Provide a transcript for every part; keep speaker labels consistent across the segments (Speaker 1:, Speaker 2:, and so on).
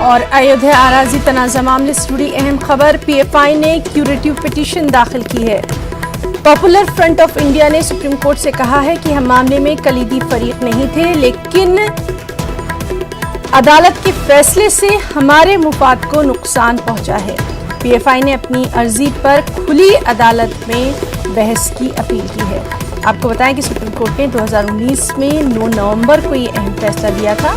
Speaker 1: और अयोध्या अराजी तनाज़ा मामले से जुड़ी अहम खबर, पीएफआई ने क्यूरेटिव पिटीशन दाखिल की है। पॉपुलर फ्रंट ऑफ इंडिया ने सुप्रीम कोर्ट से कहा है कि हम मामले में कलीदी फरीक नहीं थे, लेकिन अदालत के फैसले से हमारे मुफाद को नुकसान पहुंचा है। पीएफआई ने अपनी अर्जी पर खुली अदालत में बहस की अपील की है। आपको बताएं कि सुप्रीम कोर्ट ने 2019 में 9 नवंबर को ये अहम फैसला दिया था।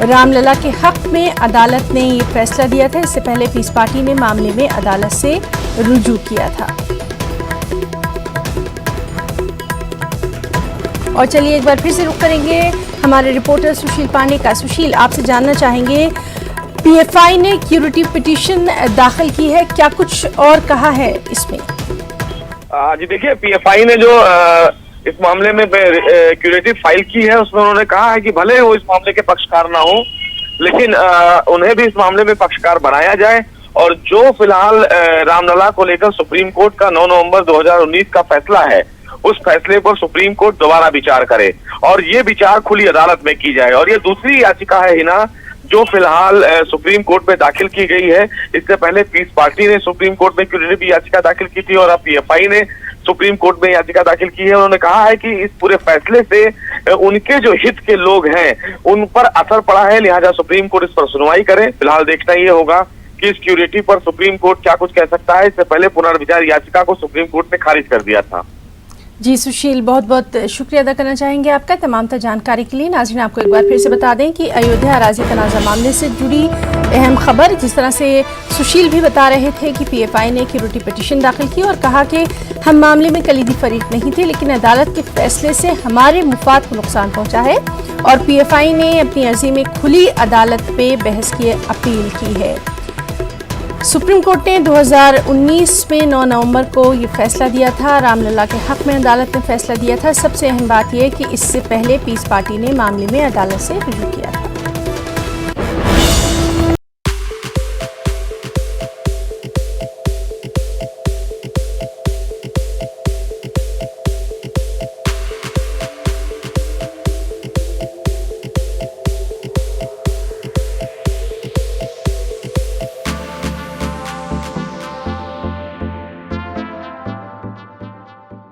Speaker 1: रामलला के हक में अदालत ने ये फैसला दिया था। इससे पहले पीस पार्टी ने मामले में अदालत से रुजू किया था। और चलिए एक बार फिर से रुख करेंगे हमारे रिपोर्टर सुशील पांडे का। सुशील, आपसे जानना चाहेंगे, पीएफआई ने क्यूरेटिव पिटीशन दाखिल की है, क्या कुछ और कहा है इसमें?
Speaker 2: जी देखिए, पीएफआई ने जो इस मामले में क्यूरेटिव फाइल की है, उसमें उन्होंने कहा है कि भले वो इस मामले के पक्षकार ना हो, लेकिन उन्हें भी इस मामले में पक्षकार बनाया जाए और जो फिलहाल रामलला को लेकर सुप्रीम कोर्ट का 9 नवंबर 2019 का फैसला है, उस फैसले पर सुप्रीम कोर्ट दोबारा विचार करे और ये विचार खुली अदालत में की जाए। और ये दूसरी याचिका है हिना, जो फिलहाल सुप्रीम कोर्ट में दाखिल की गई है। इससे पहले पीस पार्टी ने सुप्रीम कोर्ट में क्यूरेटिव याचिका दाखिल की थी और अब पीएफआई ने सुप्रीम कोर्ट में याचिका दाखिल की है। उन्होंने कहा है कि इस पूरे फैसले से उनके जो हित के लोग हैं उन पर असर पड़ा है, लिहाजा सुप्रीम कोर्ट इस पर सुनवाई करे। फिलहाल देखना ये होगा कि इस क्यूरेटिव पर सुप्रीम कोर्ट क्या कुछ कह सकता है। इससे पहले पुनर्विचार याचिका को सुप्रीम कोर्ट ने खारिज कर दिया था।
Speaker 1: जी सुशील, बहुत बहुत शुक्रिया अदा करना चाहेंगे आपका तमाम जानकारी के लिए। नाज़रीन, आपको एक बार फिर से बता दें कि अयोध्या अराजी तनाज़ा मामले से जुड़ी अहम खबर, जिस तरह से सुशील भी बता रहे थे कि पीएफआई ने क्यूरेटिव पिटीशन दाखिल की और कहा कि हम मामले में कलीदी फरीक नहीं थे, लेकिन अदालत के फैसले से हमारे मुफाद को नुकसान पहुंचा है। और पीएफआई ने अपनी अर्जी में खुली अदालत पे बहस की अपील की है। सुप्रीम कोर्ट ने 2019 में 9 नवंबर को ये फैसला दिया था। रामलला के हक में अदालत ने फैसला दिया था। सबसे अहम बात यह है कि इससे पहले पीस पार्टी ने मामले में अदालत से रुजू किया था।